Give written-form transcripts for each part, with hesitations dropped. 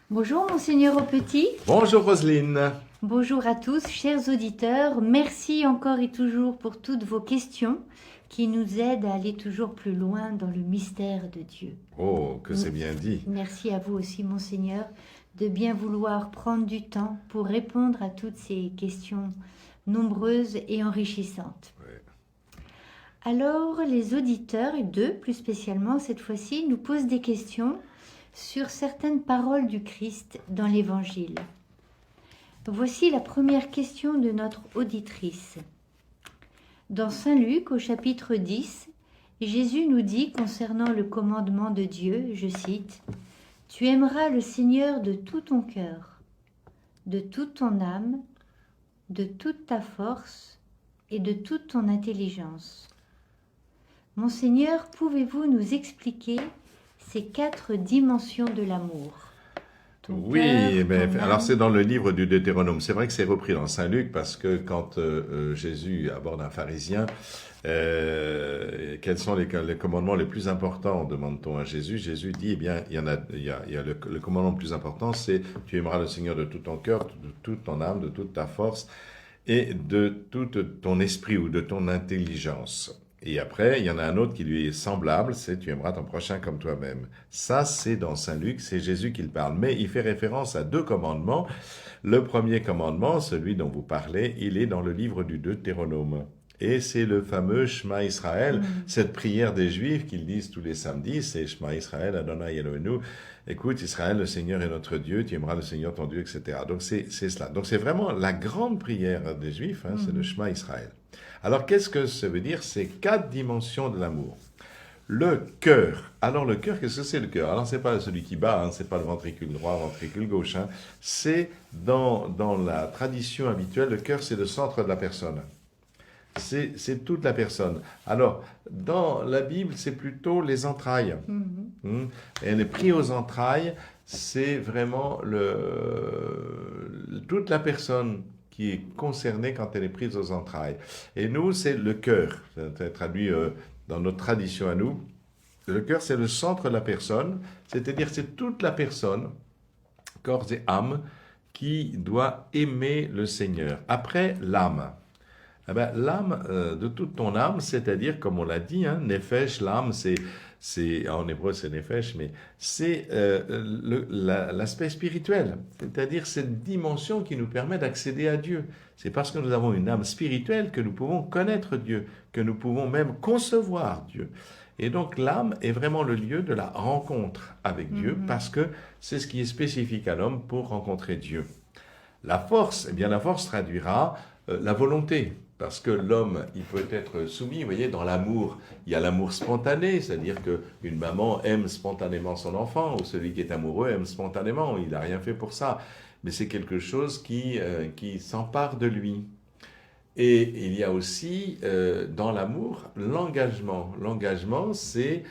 Bonjour Monseigneur Aupetit, Bonjour Roselyne. bonjour à tous, chers auditeurs. Merci encore et toujours pour toutes vos questions qui nous aident à aller toujours plus loin dans le mystère de Dieu. Oh, que c'est bien dit. Merci à vous aussi Monseigneur de bien vouloir prendre du temps pour répondre à toutes ces questions nombreuses et enrichissantes. Ouais. Alors les auditeurs, et deux plus spécialement cette fois-ci, nous posent des questions sur certaines paroles du Christ dans l'Évangile. Voici la première question de notre auditrice. Dans Saint Luc, au chapitre 10, Jésus nous dit concernant le commandement de Dieu, je cite, « Tu aimeras le Seigneur de tout ton cœur, de toute ton âme, de toute ta force et de toute ton intelligence. » Monseigneur, pouvez-vous nous expliquer ces 4 dimensions de l'amour? Oui, alors c'est dans le livre du Deutéronome. C'est vrai que c'est repris dans Saint Luc parce que quand Jésus aborde un pharisien, quels sont les commandements les plus importants, demande-t-on à Jésus. Jésus dit, eh bien, il y a le commandement le plus important, c'est tu aimeras le Seigneur de tout ton cœur, de toute ton âme, de toute ta force et de tout ton esprit ou de ton intelligence. Et après, il y en a un autre qui lui est semblable, c'est tu aimeras ton prochain comme toi-même. Ça, c'est dans Saint Luc, c'est Jésus qui le parle. Mais il fait référence à 2 commandements. Le premier commandement, celui dont vous parlez, il est dans le livre du Deutéronome. Et c'est le fameux Shema Israël, cette prière des Juifs qu'ils disent tous les samedis, c'est Shema Israël, Adonai Eloheinu. Écoute, Israël, le Seigneur est notre Dieu, tu aimeras le Seigneur ton Dieu, etc. Donc c'est cela. Donc c'est vraiment la grande prière des Juifs, c'est le Shema Israël. Alors qu'est-ce que ça veut dire ces 4 dimensions de l'amour? Le cœur. Alors le cœur, qu'est-ce que c'est le cœur? Alors c'est pas celui qui bat, c'est pas le ventricule droit, le ventricule gauche. C'est dans la tradition habituelle, le cœur c'est le centre de la personne. C'est toute la personne. Alors, dans la Bible, c'est plutôt les entrailles. Elle est prise aux entrailles, c'est vraiment toute la personne qui est concernée quand elle est prise aux entrailles. Et nous, c'est le cœur. C'est traduit dans notre tradition à nous. Le cœur, c'est le centre de la personne, c'est-à-dire c'est toute la personne, corps et âme, qui doit aimer le Seigneur. Après, l'âme. Eh ben, l'âme de toute ton âme, c'est-à-dire, comme on l'a dit, nefesh, l'âme, en hébreu c'est nefesh, mais c'est l'aspect spirituel, c'est-à-dire cette dimension qui nous permet d'accéder à Dieu. C'est parce que nous avons une âme spirituelle que nous pouvons connaître Dieu, que nous pouvons même concevoir Dieu. Et donc l'âme est vraiment le lieu de la rencontre avec Dieu, parce que c'est ce qui est spécifique à l'homme pour rencontrer Dieu. La force, eh bien la force traduira la volonté. Parce que l'homme, il peut être soumis, vous voyez, dans l'amour, il y a l'amour spontané, c'est-à-dire qu'une maman aime spontanément son enfant, ou celui qui est amoureux aime spontanément, il n'a rien fait pour ça. Mais c'est quelque chose qui s'empare de lui. Et il y a aussi, dans l'amour, l'engagement. L'engagement, c'est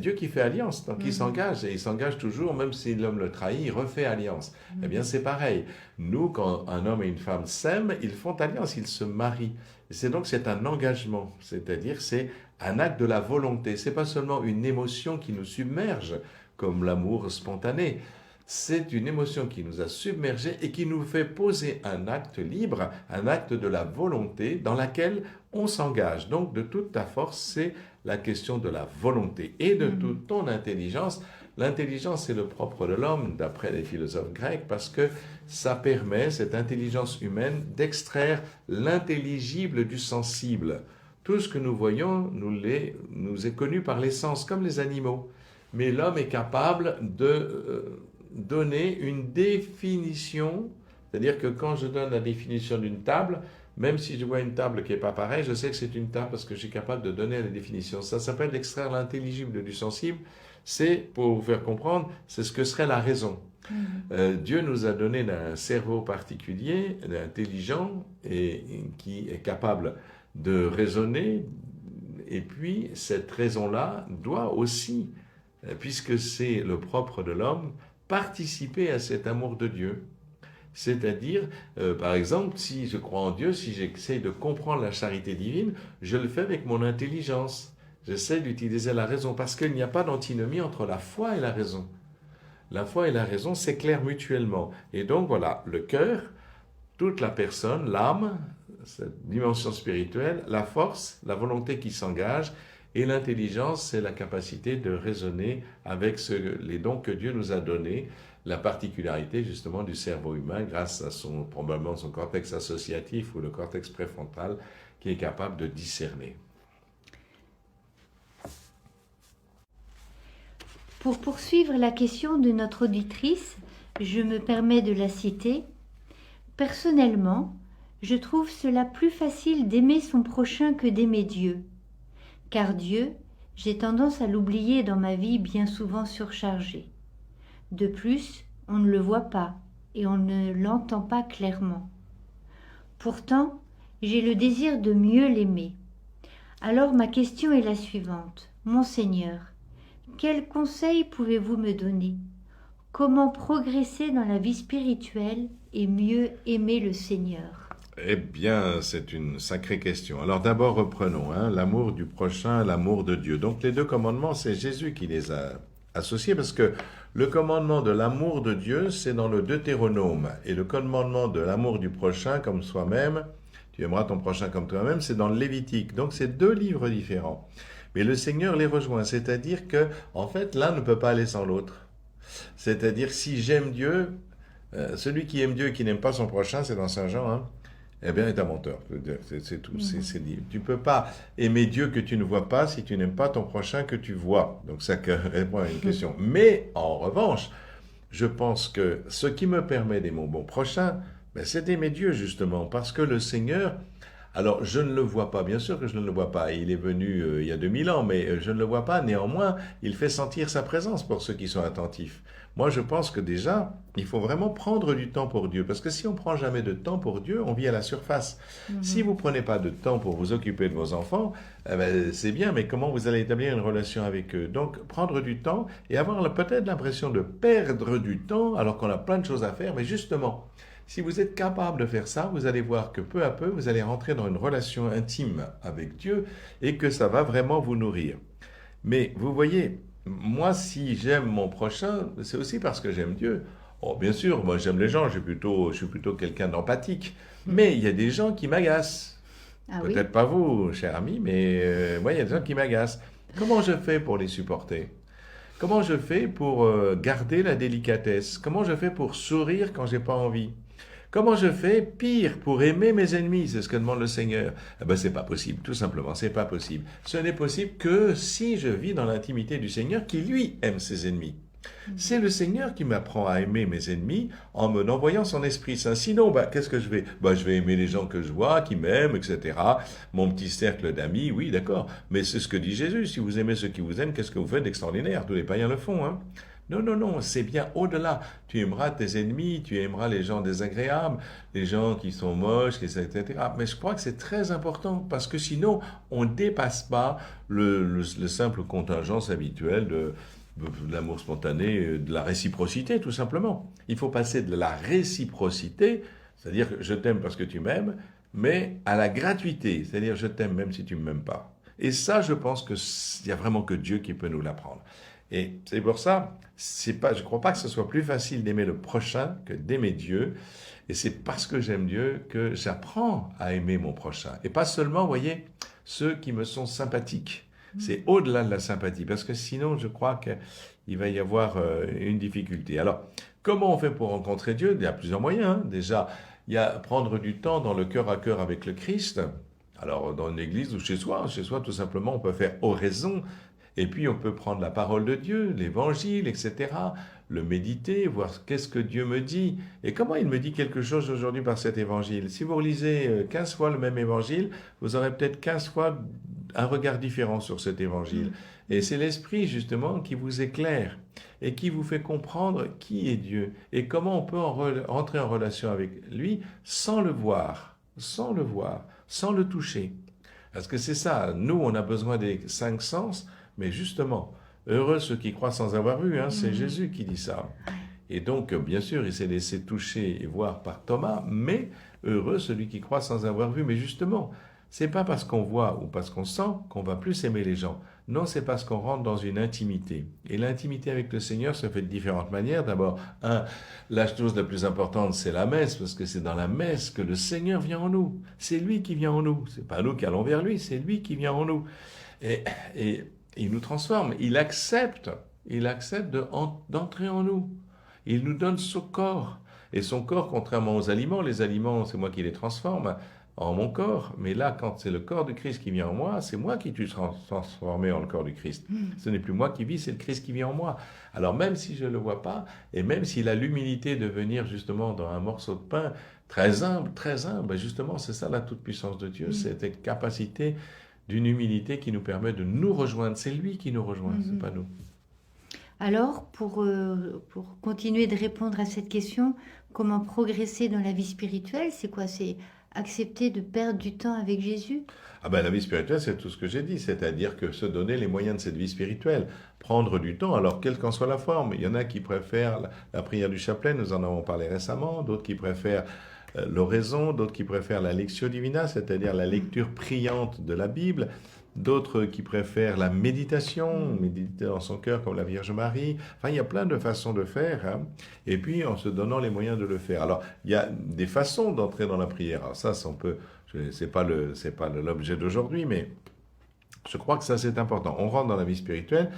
Dieu qui fait alliance, donc il s'engage, et il s'engage toujours, même si l'homme le trahit, il refait alliance. Eh bien, c'est pareil. Nous, quand un homme et une femme s'aiment, ils font alliance, ils se marient. C'est un engagement, c'est-à-dire c'est un acte de la volonté. C'est pas seulement une émotion qui nous submerge, comme l'amour spontané. C'est une émotion qui nous a submergés et qui nous fait poser un acte libre, un acte de la volonté dans laquelle on s'engage. Donc, de toute ta force, c'est la question de la volonté et de toute ton intelligence. L'intelligence, c'est le propre de l'homme, d'après les philosophes grecs, parce que ça permet, cette intelligence humaine, d'extraire l'intelligible du sensible. Tout ce que nous voyons nous est connu par les sens, comme les animaux. Mais l'homme est capable de donner une définition, c'est-à-dire que quand je donne la définition d'une table, même si je vois une table qui n'est pas pareille, je sais que c'est une table parce que je suis capable de donner la définition. Ça s'appelle d'extraire l'intelligible du sensible. C'est, pour vous faire comprendre, c'est ce que serait la raison. Dieu nous a donné un cerveau particulier, intelligent, et qui est capable de raisonner. Et puis, cette raison-là doit aussi, puisque c'est le propre de l'homme, participer à cet amour de Dieu. C'est-à-dire, par exemple, si je crois en Dieu, si j'essaie de comprendre la charité divine, je le fais avec mon intelligence. J'essaie d'utiliser la raison, parce qu'il n'y a pas d'antinomie entre la foi et la raison. La foi et la raison s'éclairent mutuellement. Et donc voilà, le cœur, toute la personne, l'âme, cette dimension spirituelle, la force, la volonté qui s'engage, et l'intelligence, c'est la capacité de raisonner avec les dons que Dieu nous a donnés, la particularité justement du cerveau humain grâce à probablement son cortex associatif ou le cortex préfrontal qui est capable de discerner. Pour poursuivre la question de notre auditrice, je me permets de la citer. Personnellement, je trouve cela plus facile d'aimer son prochain que d'aimer Dieu. Car Dieu, j'ai tendance à l'oublier dans ma vie bien souvent surchargée. De plus, on ne le voit pas et on ne l'entend pas clairement. Pourtant, j'ai le désir de mieux l'aimer. Alors ma question est la suivante. Monseigneur, quels conseils pouvez-vous me donner? Comment progresser dans la vie spirituelle et mieux aimer le Seigneur? Eh bien, c'est une sacrée question. Alors d'abord, reprenons, l'amour du prochain, l'amour de Dieu. Donc les deux commandements, c'est Jésus qui les a associés parce que le commandement de l'amour de Dieu, c'est dans le Deutéronome. Et le commandement de l'amour du prochain comme soi-même, tu aimeras ton prochain comme toi-même, c'est dans le Lévitique. Donc c'est deux livres différents. Mais le Seigneur les rejoint, c'est-à-dire que, en fait, l'un ne peut pas aller sans l'autre. C'est-à-dire, si j'aime Dieu, celui qui aime Dieu et qui n'aime pas son prochain, c'est dans Saint Jean, eh bien, est un menteur. C'est tout, c'est dit. Tu ne peux pas aimer Dieu que tu ne vois pas si tu n'aimes pas ton prochain que tu vois. Donc, ça répond à une question. Mais, en revanche, je pense que ce qui me permet d'aimer mon prochain, c'est d'aimer Dieu, justement, parce que le Seigneur... Alors, je ne le vois pas, bien sûr que je ne le vois pas. Il est venu il y a 2000 ans, mais je ne le vois pas. Néanmoins, il fait sentir sa présence pour ceux qui sont attentifs. Moi, je pense que déjà, il faut vraiment prendre du temps pour Dieu. Parce que si on ne prend jamais de temps pour Dieu, on vit à la surface. Si vous ne prenez pas de temps pour vous occuper de vos enfants, c'est bien, mais comment vous allez établir une relation avec eux? Donc, prendre du temps et avoir peut-être l'impression de perdre du temps alors qu'on a plein de choses à faire. Mais justement, si vous êtes capable de faire ça, vous allez voir que peu à peu, vous allez rentrer dans une relation intime avec Dieu et que ça va vraiment vous nourrir. Mais vous voyez, moi, si j'aime mon prochain, c'est aussi parce que j'aime Dieu. Oh, bien sûr, moi j'aime les gens, je suis plutôt quelqu'un d'empathique. Mais il y a des gens qui m'agacent. Peut-être pas vous, cher ami, mais moi, il y a des gens qui m'agacent. Comment je fais pour les supporter? Comment je fais pour garder la délicatesse? Comment je fais pour sourire quand j'ai pas envie? Comment je fais, pire, pour aimer mes ennemis? C'est ce que demande le Seigneur. C'est pas possible, tout simplement, c'est pas possible. Ce n'est possible que si je vis dans l'intimité du Seigneur qui, lui, aime ses ennemis. C'est le Seigneur qui m'apprend à aimer mes ennemis en me envoyant son Esprit Saint. Sinon, qu'est-ce que je vais? Je vais aimer les gens que je vois, qui m'aiment, etc. Mon petit cercle d'amis, oui, d'accord. Mais c'est ce que dit Jésus. Si vous aimez ceux qui vous aiment, qu'est-ce que vous faites d'extraordinaire? Tous les païens le font, Non, non, non, c'est bien au-delà. Tu aimeras tes ennemis, tu aimeras les gens désagréables, les gens qui sont moches, etc. Mais je crois que c'est très important parce que sinon, on ne dépasse pas le simple contingence habituelle de l'amour spontané, de la réciprocité, tout simplement. Il faut passer de la réciprocité, c'est-à-dire que je t'aime parce que tu m'aimes, mais à la gratuité, c'est-à-dire je t'aime même si tu ne m'aimes pas. Et ça, je pense qu'il n'y a vraiment que Dieu qui peut nous l'apprendre. Et c'est pour ça, je ne crois pas que ce soit plus facile d'aimer le prochain que d'aimer Dieu. Et c'est parce que j'aime Dieu que j'apprends à aimer mon prochain. Et pas seulement, vous voyez, ceux qui me sont sympathiques. C'est au-delà de la sympathie, parce que sinon, je crois qu'il va y avoir une difficulté. Alors, comment on fait pour rencontrer Dieu? Il y a plusieurs moyens. Déjà, il y a prendre du temps dans le cœur à cœur avec le Christ. Alors, dans une église ou chez soi, tout simplement, on peut faire oraison. Et puis, on peut prendre la parole de Dieu, l'évangile, etc., le méditer, voir qu'est-ce que Dieu me dit et comment il me dit quelque chose aujourd'hui par cet évangile. Si vous relisez 15 fois le même évangile, vous aurez peut-être 15 fois un regard différent sur cet évangile. Et c'est l'Esprit, justement, qui vous éclaire et qui vous fait comprendre qui est Dieu et comment on peut rentrer en relation avec lui sans le voir, sans le toucher. Parce que c'est ça, nous, on a besoin des 5 sens, mais justement, heureux ceux qui croient sans avoir vu, c'est Jésus qui dit ça. Et donc, bien sûr, il s'est laissé toucher et voir par Thomas, mais heureux celui qui croit sans avoir vu. Mais justement, c'est pas parce qu'on voit ou parce qu'on sent qu'on va plus aimer les gens. Non, c'est parce qu'on rentre dans une intimité. Et l'intimité avec le Seigneur se fait de différentes manières. D'abord, la chose la plus importante, c'est la messe, parce que c'est dans la messe que le Seigneur vient en nous. C'est lui qui vient en nous. C'est pas nous qui allons vers lui, c'est lui qui vient en nous. Et il nous transforme. Il accepte d'entrer en nous. Il nous donne son corps. Et son corps, contrairement aux aliments, les aliments, c'est moi qui les transforme en mon corps. Mais là, quand c'est le corps du Christ qui vient en moi, c'est moi qui suis transformé en le corps du Christ. Ce n'est plus moi qui vis, c'est le Christ qui vit en moi. Alors même si je ne le vois pas, et même s'il a l'humilité de venir justement dans un morceau de pain, très humble, ben justement, c'est ça la toute-puissance de Dieu, c'est cette capacité d'une humilité qui nous permet de nous rejoindre. C'est lui qui nous rejoint, c'est pas nous. Alors, pour continuer de répondre à cette question, comment progresser dans la vie spirituelle? C'est quoi? C'est accepter de perdre du temps avec Jésus? La vie spirituelle, c'est tout ce que j'ai dit, c'est-à-dire que se donner les moyens de cette vie spirituelle, prendre du temps, alors quelle qu'en soit la forme. Il y en a qui préfèrent la prière du chapelet, nous en avons parlé récemment, d'autres qui préfèrent l'oraison, d'autres qui préfèrent la lectio divina, c'est-à-dire la lecture priante de la Bible, d'autres qui préfèrent la méditation, méditer dans son cœur comme la Vierge Marie. Enfin, il y a plein de façons de faire, hein. Et puis en se donnant les moyens de le faire. Alors, il y a des façons d'entrer dans la prière. Alors ça on peut, c'est pas l'objet d'aujourd'hui, mais je crois que ça c'est important. On rentre dans la vie spirituelle,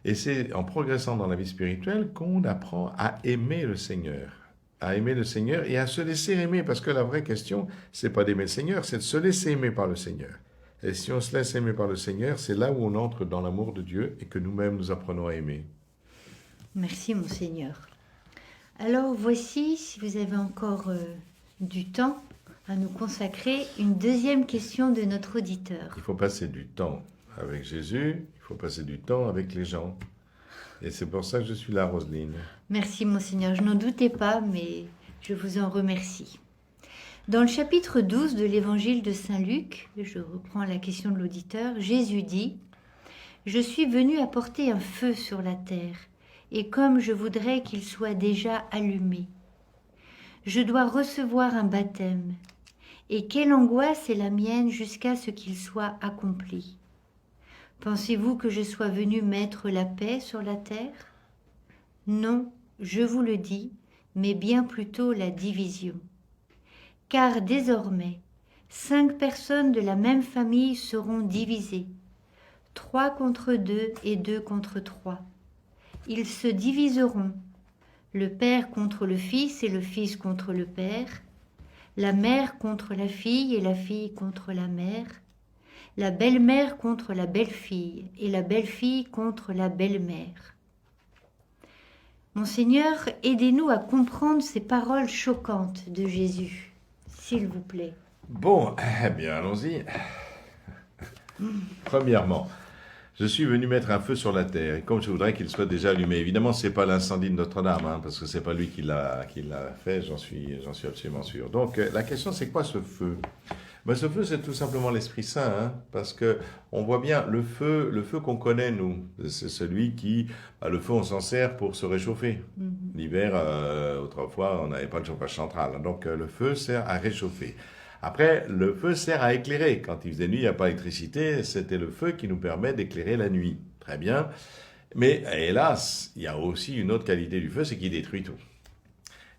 et c'est en progressant dans la vie spirituelle qu'on apprend à aimer le Seigneur. À aimer le Seigneur et à se laisser aimer, parce que la vraie question, c'est pas d'aimer le Seigneur, c'est de se laisser aimer par le Seigneur. Et si on se laisse aimer par le Seigneur, c'est là où on entre dans l'amour de Dieu et que nous-mêmes nous apprenons à aimer. Merci, mon Seigneur. Alors voici, si vous avez encore du temps à nous consacrer, une deuxième question de notre auditeur. Il faut passer du temps avec Jésus, il faut passer du temps avec les gens. Et c'est pour ça que je suis là, Roselyne. Merci, mon Seigneur. Je n'en doutais pas, mais je vous en remercie. Dans le chapitre 12 de l'évangile de Saint Luc, je reprends la question de l'auditeur, Jésus dit « Je suis venu apporter un feu sur la terre, et comme je voudrais qu'il soit déjà allumé. Je dois recevoir un baptême, et quelle angoisse est la mienne jusqu'à ce qu'il soit accompli. Pensez-vous que je sois venu mettre la paix sur la terre? Non, je vous le dis, mais bien plutôt la division. Car désormais, 5 personnes de la même famille seront divisées, 3 contre 2 et 2 contre 3. Ils se diviseront, le père contre le fils et le fils contre le père, la mère contre la fille et la fille contre la mère, la belle-mère contre la belle-fille et la belle-fille contre la belle-mère. Monseigneur, aidez-nous à comprendre ces paroles choquantes de Jésus. S'il vous plaît. Bon, eh bien, allons-y. Premièrement, je suis venu mettre un feu sur la terre, et comme je voudrais qu'il soit déjà allumé. Évidemment, ce n'est pas l'incendie de Notre-Dame, hein, parce que ce n'est pas lui qui l'a fait, j'en suis absolument sûr. Donc, la question, c'est quoi ce feu? Ce feu, c'est tout simplement l'Esprit Saint, hein, parce que on voit bien le feu qu'on connaît, nous, c'est celui qui... le feu, on s'en sert pour se réchauffer. L'hiver, autrefois, on n'avait pas de chauffage central, donc le feu sert à réchauffer. Après, le feu sert à éclairer. Quand il faisait nuit, il n'y a pas d'électricité, c'était le feu qui nous permet d'éclairer la nuit. Très bien. Mais hélas, il y a aussi une autre qualité du feu, c'est qu'il détruit tout.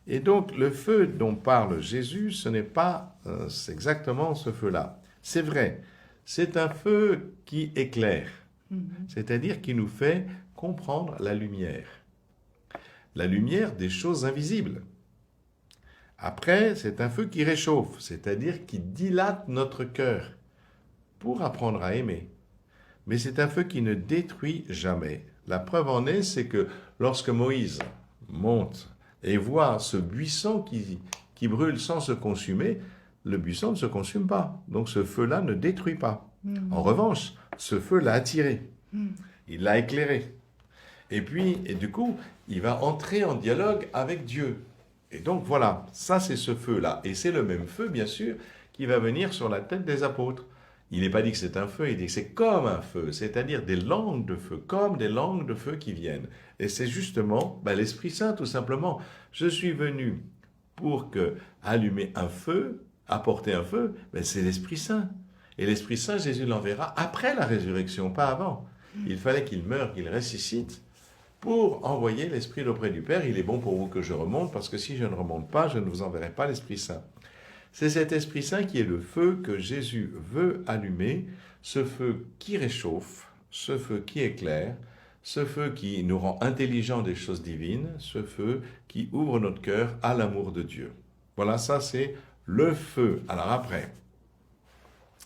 Et donc, le feu dont parle Jésus, ce n'est pas c'est exactement ce feu-là. C'est vrai, c'est un feu qui éclaire, c'est-à-dire qui nous fait comprendre la lumière des choses invisibles. Après, c'est un feu qui réchauffe, c'est-à-dire qui dilate notre cœur pour apprendre à aimer. Mais c'est un feu qui ne détruit jamais. La preuve en est, c'est que lorsque Moïse monte et voit ce buisson qui brûle sans se consumer, le buisson ne se consume pas. Donc ce feu-là ne détruit pas. En revanche, ce feu l'a attiré. Il l'a éclairé. Et du coup, il va entrer en dialogue avec Dieu. Et donc voilà, ça c'est ce feu-là. Et c'est le même feu, bien sûr, qui va venir sur la tête des apôtres. Il n'est pas dit que c'est un feu, il dit que c'est comme un feu, c'est-à-dire des langues de feu, comme des langues de feu qui viennent. Et c'est justement l'Esprit Saint, tout simplement. Je suis venu pour allumer un feu, apporter un feu, c'est l'Esprit Saint. Et l'Esprit Saint, Jésus l'enverra après la résurrection, pas avant. Il fallait qu'il meure, qu'il ressuscite pour envoyer l'Esprit d'auprès du Père. Il est bon pour vous que je remonte, parce que si je ne remonte pas, je ne vous enverrai pas l'Esprit Saint. C'est cet Esprit Saint qui est le feu que Jésus veut allumer, ce feu qui réchauffe, ce feu qui éclaire, ce feu qui nous rend intelligents des choses divines, ce feu qui ouvre notre cœur à l'amour de Dieu. Voilà, ça c'est le feu. Alors après,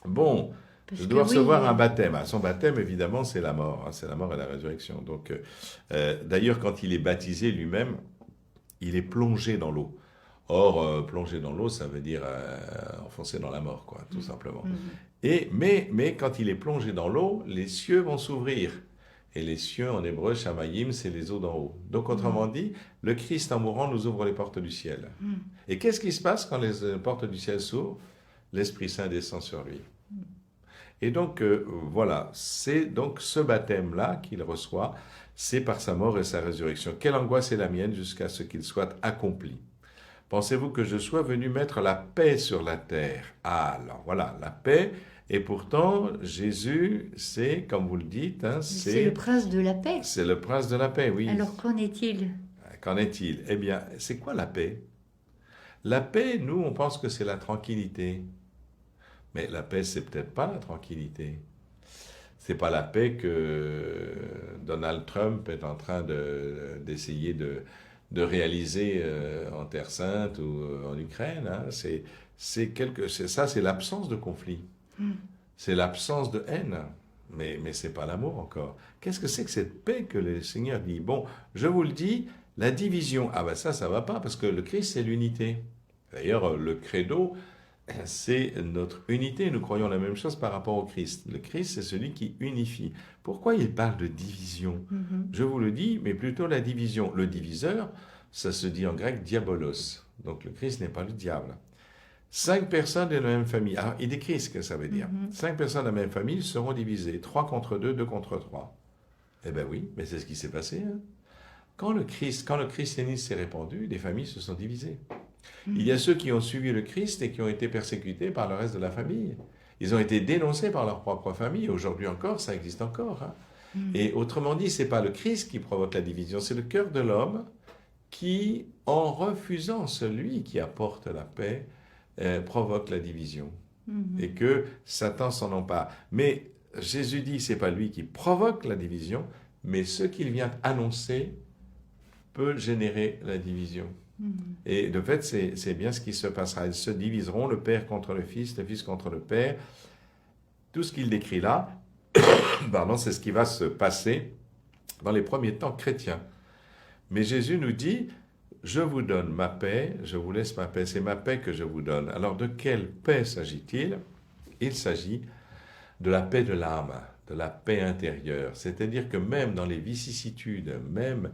bon, je dois recevoir un baptême. Son baptême, évidemment, c'est la mort. C'est la mort et la résurrection. Donc, d'ailleurs, quand il est baptisé lui-même, il est plongé dans l'eau. Or, plonger dans l'eau, ça veut dire enfoncer dans la mort, quoi, tout simplement. Mais quand il est plongé dans l'eau, les cieux vont s'ouvrir. Et les cieux, en hébreu, shamayim, c'est les eaux d'en haut. Donc, autrement dit, le Christ, en mourant, nous ouvre les portes du ciel. Et qu'est-ce qui se passe quand les portes du ciel s'ouvrent? L'Esprit Saint descend sur lui. Et donc, voilà, c'est donc ce baptême-là qu'il reçoit, c'est par sa mort et sa résurrection. Quelle angoisse est la mienne jusqu'à ce qu'il soit accompli. Pensez-vous que je sois venu mettre la paix sur la terre? Ah, alors voilà, la paix. Et pourtant, Jésus, c'est, comme vous le dites, c'est le prince de la paix. C'est le prince de la paix, oui. Alors qu'en est-il? Qu'en est-il? Eh bien, c'est quoi la paix? La paix, nous, on pense que c'est la tranquillité. Mais la paix, c'est peut-être pas la tranquillité. C'est pas la paix que Donald Trump est en train d'essayer de réaliser en Terre Sainte ou en Ukraine. C'est l'absence de conflit. C'est l'absence de haine. Mais c'est pas l'amour encore. Qu'est-ce que c'est que cette paix que le Seigneur dit? Bon, je vous le dis, la division, ah ben ça va pas, parce que le Christ, c'est l'unité. D'ailleurs, le credo, c'est notre unité. Nous croyons la même chose par rapport au Christ. Le Christ, c'est celui qui unifie. Pourquoi il parle de division? Je vous le dis, mais plutôt la division. Le diviseur, ça se dit en grec diabolos. Donc le Christ n'est pas le diable. 5 personnes de la même famille. Alors, il décrit ce que ça veut dire. 5 personnes de la même famille seront divisées. 3 contre 2, 2 contre 3. Eh bien oui, mais c'est ce qui s'est passé. Quand le christianisme s'est répandu, les familles se sont divisées. Il y a ceux qui ont suivi le Christ et qui ont été persécutés par le reste de la famille. Ils ont été dénoncés par leur propre famille. Aujourd'hui encore, ça existe encore. Et autrement dit, ce n'est pas le Christ qui provoque la division, c'est le cœur de l'homme qui, en refusant celui qui apporte la paix, provoque la division. Et que Satan s'en empare. Mais Jésus dit, ce n'est pas lui qui provoque la division, mais ce qu'il vient annoncer peut générer la division. Et de fait, c'est bien ce qui se passera. Ils se diviseront, le Père contre le Fils contre le Père. Tout ce qu'il décrit là, pardon, c'est ce qui va se passer dans les premiers temps chrétiens. Mais Jésus nous dit, je vous donne ma paix, je vous laisse ma paix, c'est ma paix que je vous donne. Alors de quelle paix s'agit-il? Il s'agit de la paix de l'âme, de la paix intérieure. C'est-à-dire que même dans les vicissitudes, même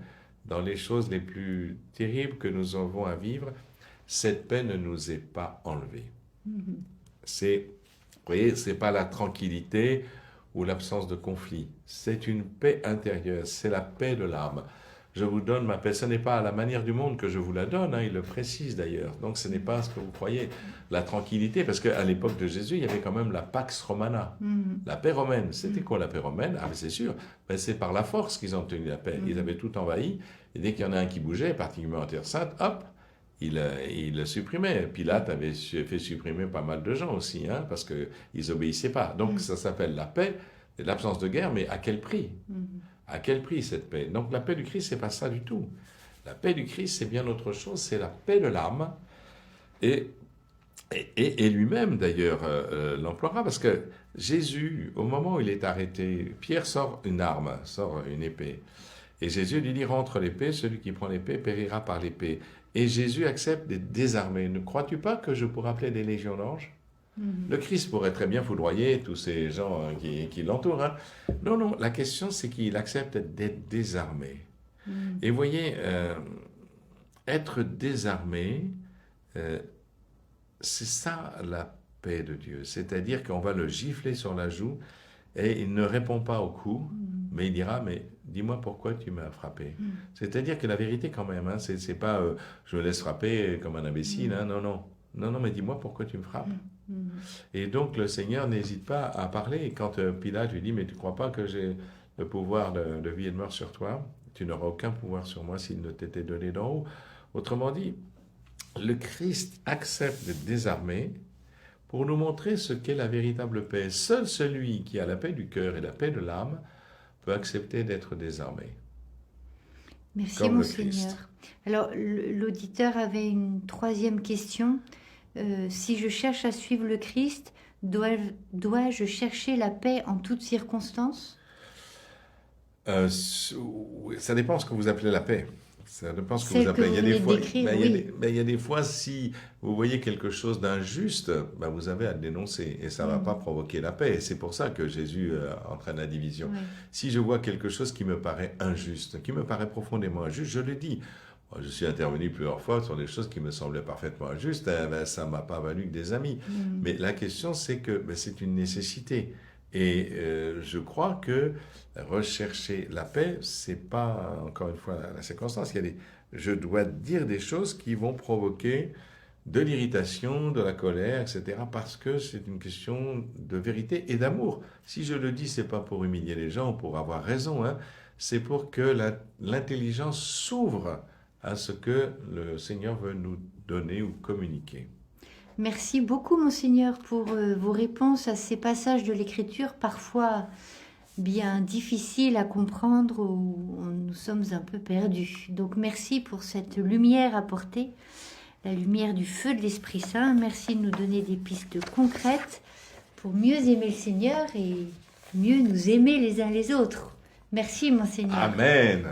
dans les choses les plus terribles que nous avons à vivre, cette paix ne nous est pas enlevée. Vous voyez, c'est pas la tranquillité ou l'absence de conflit. C'est une paix intérieure, c'est la paix de l'âme. Je vous donne ma paix. Ce n'est pas à la manière du monde que je vous la donne, il le précise d'ailleurs. Donc ce n'est pas ce que vous croyez, la tranquillité, parce qu'à l'époque de Jésus, il y avait quand même la Pax Romana, la paix romaine. C'était quoi la paix romaine? Ah mais c'est sûr, c'est par la force qu'ils ont obtenu la paix. Ils avaient tout envahi, et dès qu'il y en a un qui bougeait, particulièrement en Terre Sainte, hop, il le supprimait. Pilate avait fait supprimer pas mal de gens aussi, parce qu'ils n'obéissaient pas. Donc ça s'appelle la paix, l'absence de guerre, mais à quel prix? À quel prix cette paix? Donc la paix du Christ, c'est pas ça du tout. La paix du Christ, c'est bien autre chose, c'est la paix de l'âme. Et lui-même, d'ailleurs, l'emploiera, parce que Jésus, au moment où il est arrêté, Pierre sort une arme, sort une épée. Et Jésus lui dit, rentre l'épée, celui qui prend l'épée périra par l'épée. Et Jésus accepte d'être désarmé. Ne crois-tu pas que je pourrais appeler des légions d'anges? Le Christ pourrait très bien foudroyer tous ces gens qui l'entourent. Non, la question c'est qu'il accepte d'être désarmé. Et vous voyez, être désarmé, c'est ça la paix de Dieu. C'est-à-dire qu'on va le gifler sur la joue et il ne répond pas au coup, mais il dira, mais dis-moi pourquoi tu m'as frappé. C'est-à-dire que la vérité quand même, c'est pas je me laisse frapper comme un imbécile, non, mais dis-moi pourquoi tu me frappes. Et donc le Seigneur n'hésite pas à parler. Et quand Pilate lui dit, mais tu ne crois pas que j'ai le pouvoir de vie et de mort sur toi. Tu n'auras aucun pouvoir sur moi s'il ne t'était donné d'en haut. Autrement dit, le Christ accepte d'être désarmé pour nous montrer ce qu'est la véritable paix. Seul celui qui a la paix du cœur et la paix de l'âme peut accepter d'être désarmé. Merci, Comme le Monseigneur. Christ. Alors, l'auditeur avait une troisième question. Si je cherche à suivre le Christ, dois-je chercher la paix en toutes circonstances? Ça dépend ce que vous appelez la paix. Ça dépend ce que vous Celle que appelez. vous Il y a des venez fois, décrire, ben, il y a oui. des, ben, il y a des fois, si vous voyez quelque chose d'injuste, ben, vous avez à le dénoncer et ça ne va pas provoquer la paix. Et c'est pour ça que Jésus entraîne la division. Ouais. Si je vois quelque chose qui me paraît injuste, qui me paraît profondément injuste, je le dis. Moi, je suis intervenu plusieurs fois sur des choses qui me semblaient parfaitement injustes. Ben, ça ne m'a pas valu que des amis. Mais la question, c'est que ben, c'est une nécessité. Et je crois que rechercher la paix, c'est pas, encore une fois, la circonstance. Je dois dire des choses qui vont provoquer de l'irritation, de la colère, etc. Parce que c'est une question de vérité et d'amour. Si je le dis, c'est pas pour humilier les gens, pour avoir raison, hein. C'est pour que l'intelligence s'ouvre à ce que le Seigneur veut nous donner ou communiquer. Merci beaucoup, Monseigneur, pour vos réponses à ces passages de l'Écriture, parfois bien difficiles à comprendre, où nous sommes un peu perdus. Donc merci pour cette lumière apportée, la lumière du feu de l'Esprit Saint. Merci de nous donner des pistes concrètes pour mieux aimer le Seigneur et mieux nous aimer les uns les autres. Merci, Monseigneur. Amen.